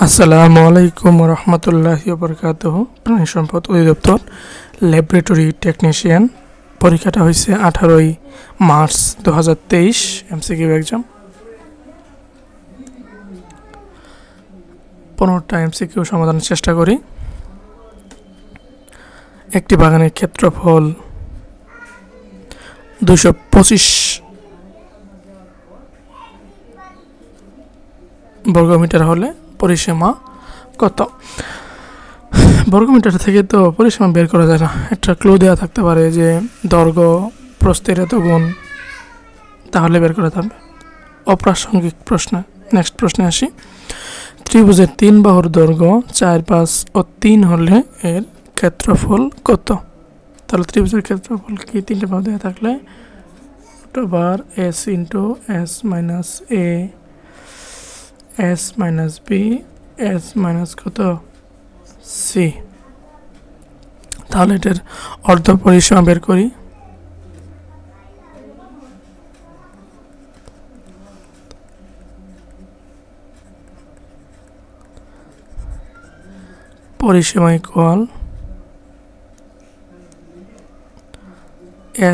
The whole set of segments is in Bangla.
আসসালামু আলাইকুম রহমতুল্লাহি ওবরকাতুহু। প্রাণী সম্পদ অধিদপ্তর ল্যাবরেটরি টেকনিশিয়ান পরীক্ষাটা হয়েছে 18ই মার্চ 2023 এমসিকিউ এক্সাম। 15টা এমসিকিউ সমাধানের চেষ্টা করি। একটি বাগানের ক্ষেত্রফল 225 বর্গমিটার হলে পরিসীমা কত? বর্গমিটার থেকে তো পরিসীমা বের করা যায় না। একটা ক্লু দেওয়া থাকতে পারে যে দৈর্ঘ্য প্রস্থের এত গুণ, তাহলে বের করা যাবে। অপ্রাসঙ্গিক প্রশ্ন। নেক্সট প্রশ্নে আসি। ত্রিভুজের 3 বাহুর দৈর্ঘ্য 4, 5 ও 3 হলে এর ক্ষেত্রফল কত? তাহলে ত্রিভুজের ক্ষেত্রফল কি? 3টে বাহু দেওয়া থাকলে বার s into s minus a s minus b s minus কত c। তাহলে এটার অর্ধ পরিসীমা বের করি। পরিসীমা equal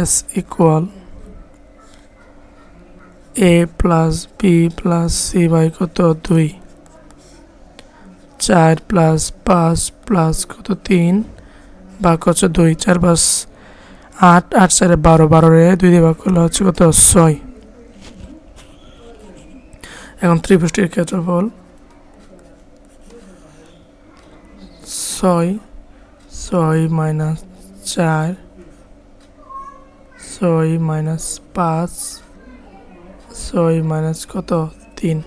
s equal a plus b plus c by কত 2, 4 প্লাস 5 প্লাস কত 3 বা কত 2, 4 5 8, 8 4 12, 12 রে 2 দিয়ে ভাগ করলে হচ্ছে কত 6। এখন ত্রিভুজটির ক্ষেত্রফল 6, 6 মাইনাস 4, 6 মাইনাস 5, 6 মাইনাস কত 3।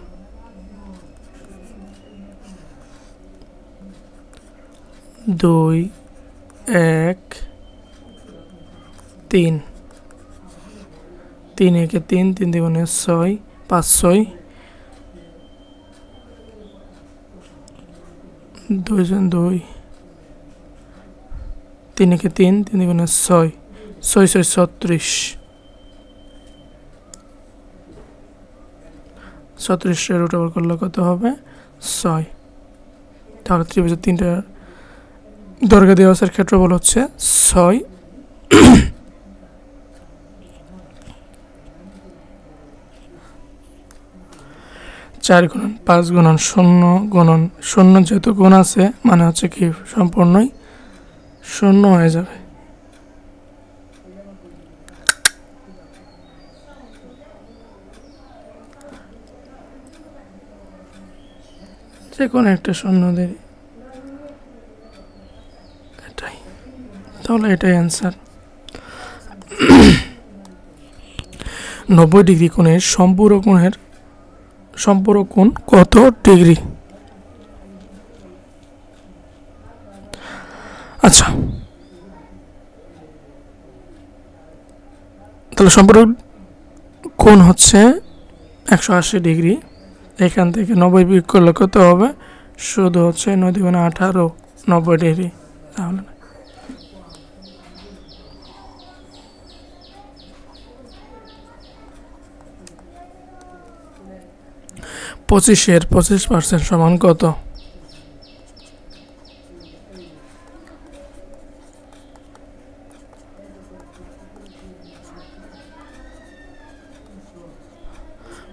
2, 1, 3, 3 একে 3, 3 দ্বিগুণে 6, 5 6, 2 জন 2, 3 একে 3, 3 দ্বিগুণে 6, 6 6 36, 36 এর রুট ওভার করলে কত হবে 6। তাহলে ত্রিভুজের 3টা দৈর্ঘ্য দেওয়া আছে, ক্ষেত্রফল হচ্ছে 6। 4 গুণন 5 গুণন 0 গুণন 0 যেহেতু গুণ আছে মানে হচ্ছে কি সম্পূর্ণই 0 হয়ে যাবে। যে কোনো একটা 0 দেরি, এটাই। তাহলে এটাই অ্যান্সার। 90 ডিগ্রি কোণের সম্পূরক কোণ কত ডিগ্রি? আচ্ছা, তাহলে সম্পূরক কোণ হচ্ছে 180 ডিগ্রি। এখান থেকে 90 বিয়োগ করলে কত হবে? শুধু হচ্ছে 9 দুগুণে 18, 90 ডিগ্রি। তাহলে 25 এর 25% সমান কত?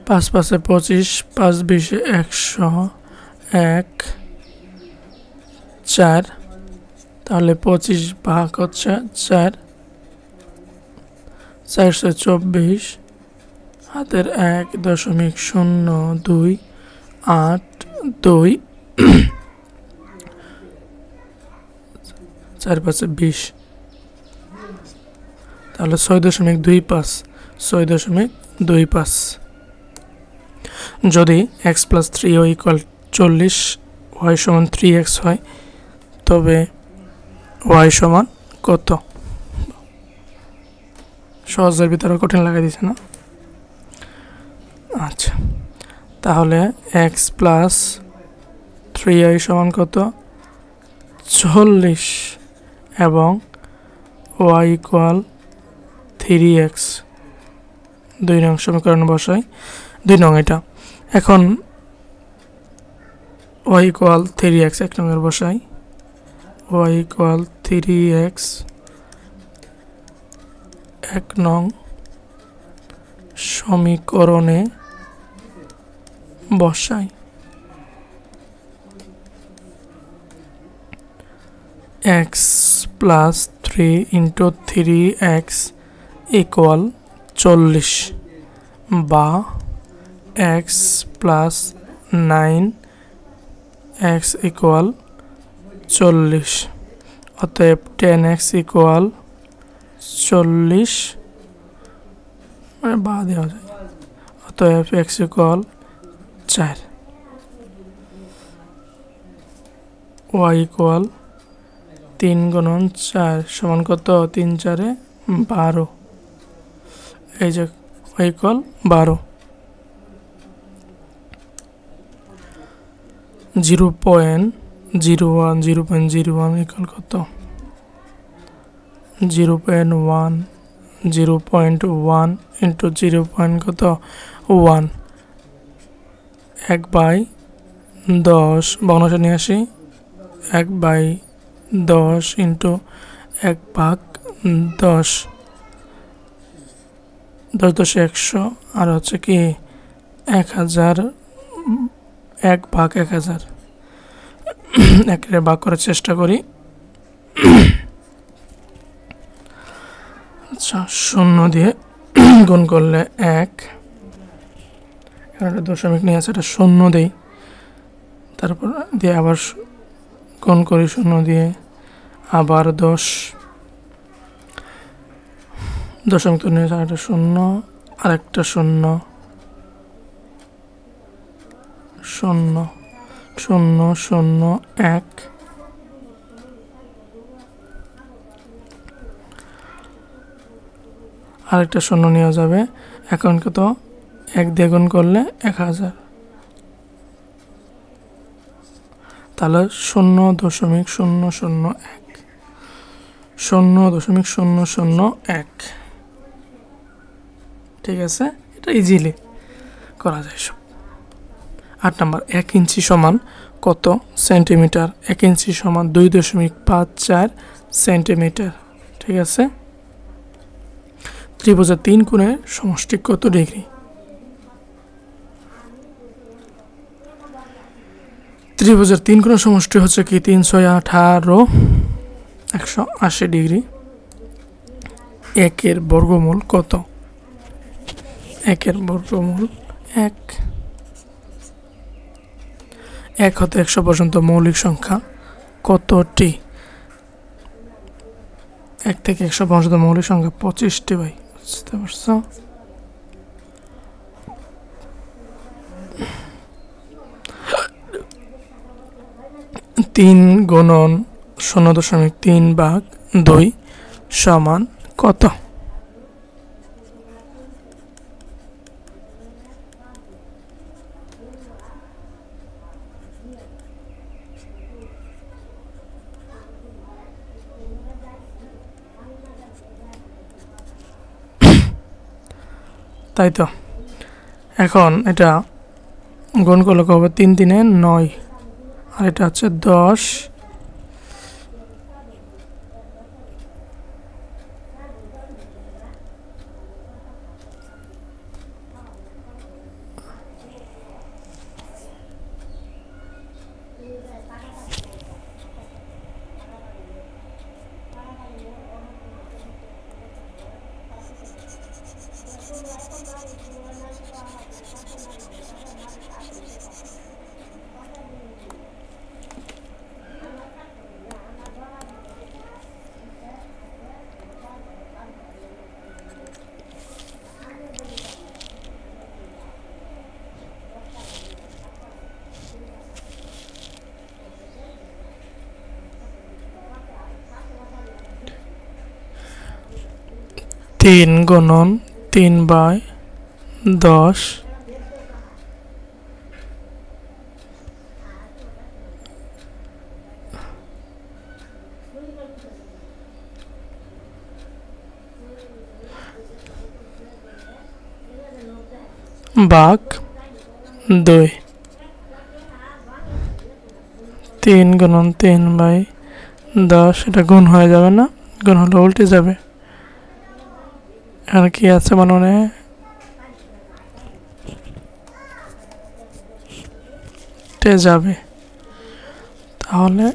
পাঁচ 5 25, 5 20 100, 1 4। তাহলে 25 ভাগ হচ্ছে 4, 424 হাতের 1.02 8 2 4 5 20। তাহলে 6.25, 6.25। যদি x plus 3y equal 40, y সমান 3x হয়, তবে y সমান কত? সহজের ভিতরে কঠিন লাগাই দিচ্ছে না? আচ্ছা, তাহলে x প্লাস 3y সমান কত? 40 এবং y ইকুয়াল 3x। 2 নং সমীকরণ বসাই। 2 নং এটা। এখন y ইকুয়াল 3x এক নম্বর বসাই y ইকুয়াল 3x এক নং সমীকরণে বসাই x plus 3 into 3x equal 40 বা x প্লাস 9 x ইকুয়াল 40 অতএব 10x ইকুয়াল 40 মানে বা দেওয়া যায় অতএব x ইকুয়াল 4 y ইকুয়াল 3 গুণন 4 সমান কত 3 4 12 এই যে y ইকুয়াল 12 0.01 ইকুয়াল কত 0.1 0.1 ইন্টু 0. কত 1 1/10 ভগ্নাংশ নিয়ে আসি 1/10 ইন্টু 1/10 10 10 100 আর হচ্ছে কি 1000 1/1000 একে ভাগ করার চেষ্টা করি আচ্ছা 0 দিয়ে গুণ করলে 1 এখানে একটা দশমিক নিয়ে আছে এটা 0 দেই তারপর দিয়ে আবার গুণ করি 0 দিয়ে আবার 10 দশমিক তো নিয়ে একটা 0 আর একটা 0 0 0 0 1 আরেকটা 0 নেওয়া যাবে এখন কত 1 দিয়ে গুণ করলে 1000 তাহলে 0.001 0.001 ঠিক আছে এটা ইজিলি করা যায় সব 8 নাম্বার 1 ইঞ্চি সমান কত সেন্টিমিটার 1 ইঞ্চি সমান 2.54 সেন্টিমিটার ঠিক আছে ত্রিভুজের 3 কোণের সমষ্টি কত ডিগ্রি ত্রিভুজের 3 কোণের সমষ্টি হচ্ছে কি 3 6 18 180 ডিগ্রি 1 এর বর্গমূল কত 1 এর বর্গমূল 1 1 হতে 100 পর্যন্ত মৌলিক সংখ্যা কতটি 1 থেকে 100 পর্যন্ত মৌলিক সংখ্যা 25টি ভাই বুঝতে পারছো 3 গুণন 0.3/2 সমান কত তাই তো এখন এটা গুণ করলে হবে 3 3 9 আর এটা হচ্ছে 10 3 গুণন 3/10 ভাগ 2 3 × 3/10, এটা গুণ হয়ে যাবে না, গুণ হলে উল্টে যাবে। এখানে কি আছে মনে মনে? উল্টে যাবে, তাহলে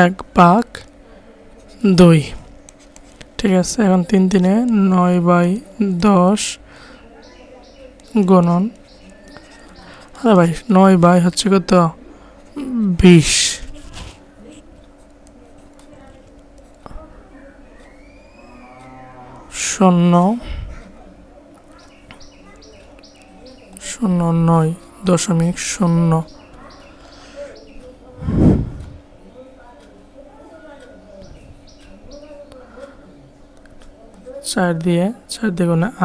1/2। ঠিক আছে, এখন 3 3-এ 9/10 গুণন, আরে ভাই 9 হচ্ছে কত? 20। 0.09 4 দিয়ে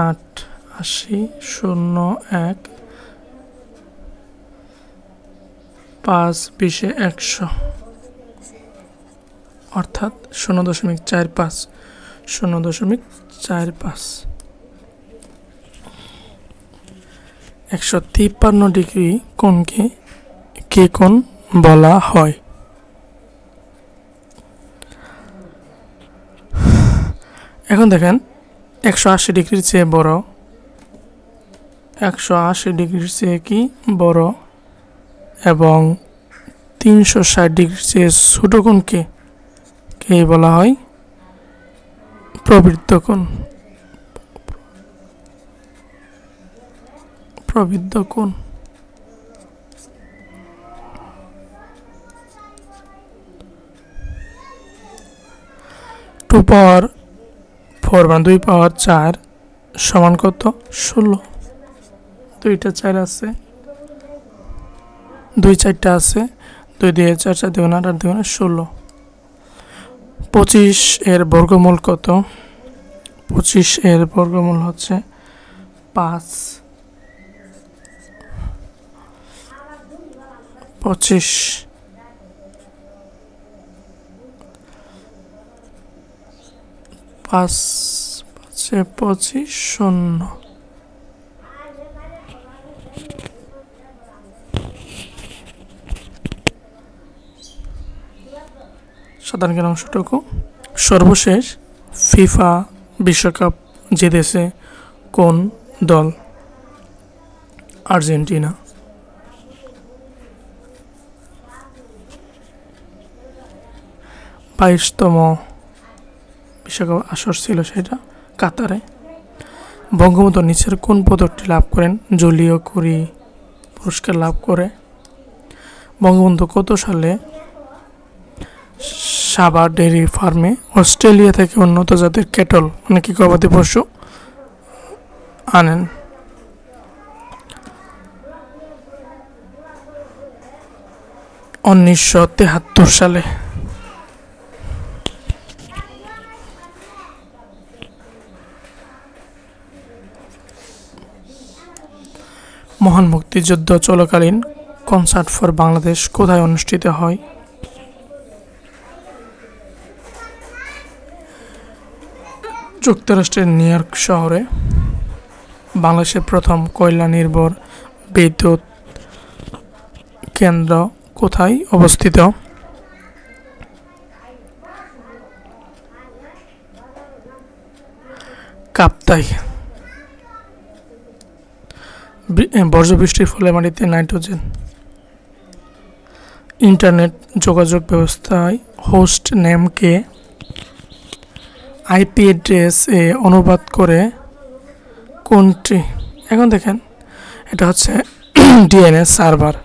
8, 80, 0, 1, 5, 20-এ 100, অর্থাৎ 0.45। 0.45। 153 ডিগ্রি কোণকে কে কোণ বলা হয়? এখন দেখেন 180 ডিগ্রির চেয়ে বড়, 180 ডিগ্রির চেয়ে কি বড়, এবং 360 ডিগ্রির চেয়ে ছোট কোণকে কে বলা হয়? প্রবৃদ্ধ কোণ। প্রবৃদ্ধ কোণ। 2 পাওয়ার 4 মানে 2 পাওয়ার 4 সমান কত? 16। 2টা 4 আছে, 2 4টা আছে, 2 দিয়ে 4 4 দিয়ে 8 8 দিয়ে 16। 25 এর বর্গমূল কত? 25 এর বর্গমূল হচ্ছে 5। 25 5 5 25 0। সাধারণ জ্ঞান অংশটুকু। সর্বশেষ ফিফা বিশ্বকাপ জিতেছে কোন দল? আর্জেন্টিনা। বাইশতম বিশ্বকাপ আসর ছিল সেটা কাতারে। বঙ্গবন্ধু নিচের কোন পদকটি লাভ করেন? জলীয় কুড়ি পুরস্কার লাভ করে। বঙ্গবন্ধু কত সালে সাবা ডেয়ারি ফার্মে অস্ট্রেলিয়া থেকে উন্নত জাতের ক্যাটল মানে কি গবাদি পশু আনেন? উনিশশো 73 সালে। মহান মুক্তিযুদ্ধ চলাকালীন কনসার্ট ফর বাংলাদেশ কোথায় অনুষ্ঠিত হয়? যুক্তরাষ্ট্রের নিউ ইয়র্ক শহরে। বাংলাদেশের প্রথম কয়লা নির্ভর বিদ্যুৎ কেন্দ্র কোথায় অবস্থিত? কাপ্তাই। বর্জ্য বৃষ্টির ফলে মাটিতে নাইট্রোজেন। ইন্টারনেট যোগাযোগ ব্যবস্থায় হোস্ট নেমকে আইপি অ্যাড্রেস এ অনুবাদ করে কোনটি? এখন দেখেন এটা হচ্ছে DNS server.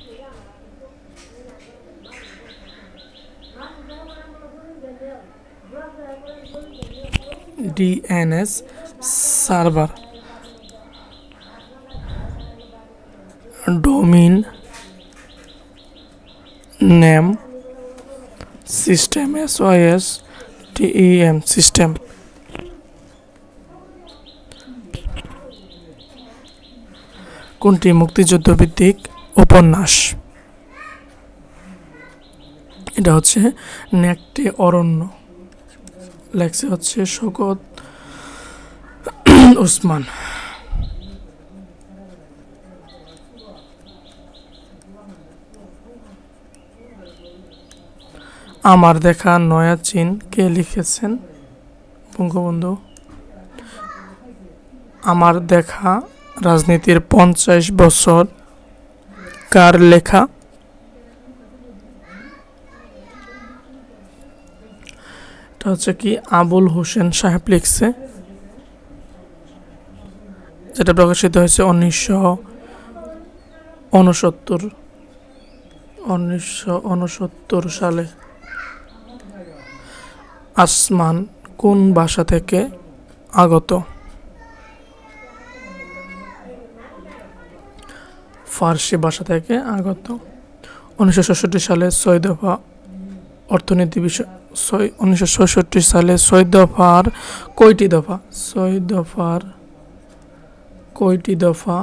DNS server. Domain name system SYSTEM system. কোনটি মুক্তিযুদ্ধ ভিত্তিক উপন্যাস? এটা হচ্ছে নেকটে অরণ্য, লেখছে হচ্ছে শওকত ওসমান। আমার দেখা নয়া চীন কে লিখেছেন? বঙ্গবন্ধু। আমার দেখা রাজনীতির 50 বছর কার লেখা? এটা হচ্ছে কি আবুল হোসেন সাহেব লিখছে, যেটা প্রকাশিত হয়েছে 1969 সালে। আসমান কোন ভাষা থেকে আগত? ফার্সি ভাষা থেকে আগত। 1966 সালে 6 দফা অর্থনীতি বিষয় 1966 সালে 6 দফার কয়টি দফা? 6 দফার কয়টি দফা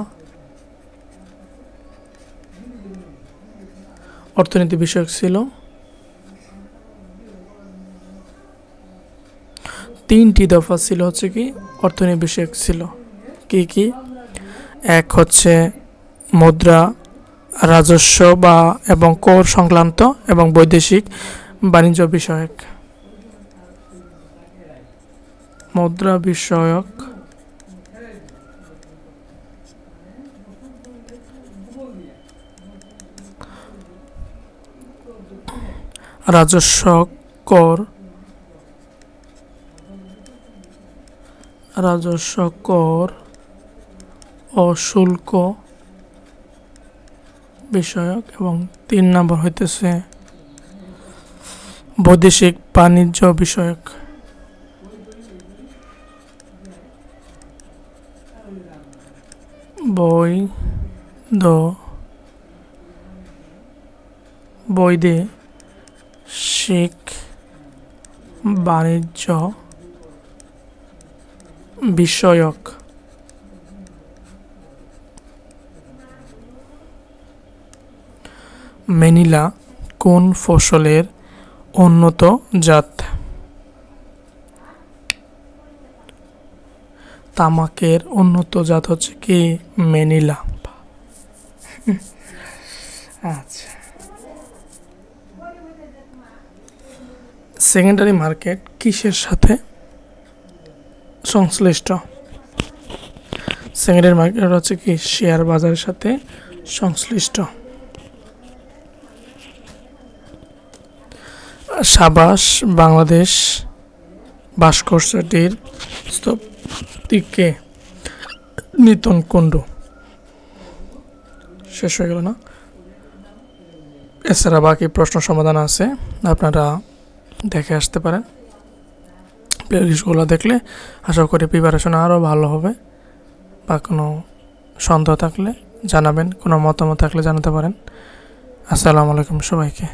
অর্থনীতি বিষয়ক ছিল? 3টি দফা ছিল হচ্ছে কি অর্থনীতি বিষয়ক ছিল। কি কি? এক হচ্ছে মুদ্রা, রাজস্ব বা এবং কর সংক্রান্ত এবং বৈদেশিক বাণিজ্য বিষয়ক। মুদ্রা বিষয়ক, রাজস্ব, কর, ও শুল্ক বিষয়ক, এবং 3 নম্বর হইতেছে বৈদেশিক বাণিজ্য বিষয়ক। বৈদেশিক বাণিজ্য বিষয়ক। ম্যানিলা কোন ফসলের উন্নত জাত? তামাকের উন্নত জাত হচ্ছে কি ম্যানিলা। আচ্ছা, সেকেন্ডারি মার্কেট কিসের সাথে সংশ্লিষ্ট? সেকেন্ডারি মার্কেট হচ্ছে কি শেয়ার বাজারের সাথে সংশ্লিষ্ট। সাবাস বাংলাদেশ ভাস্কর্যটির স্থপতিকে নিতন কুণ্ডু। শেষ হয়ে গেল না? এছাড়া বাকি প্রশ্ন সমাধান আছে, আপনারা দেখে আসতে পারেন। প্লেলিস্টগুলো দেখলে আশা করি প্রিপারেশন আরও ভালো হবে। বা কোনো সন্দেহ থাকলে জানাবেন, কোনো মতামত থাকলে জানাতে পারেন। আসসালামু আলাইকুম সবাইকে।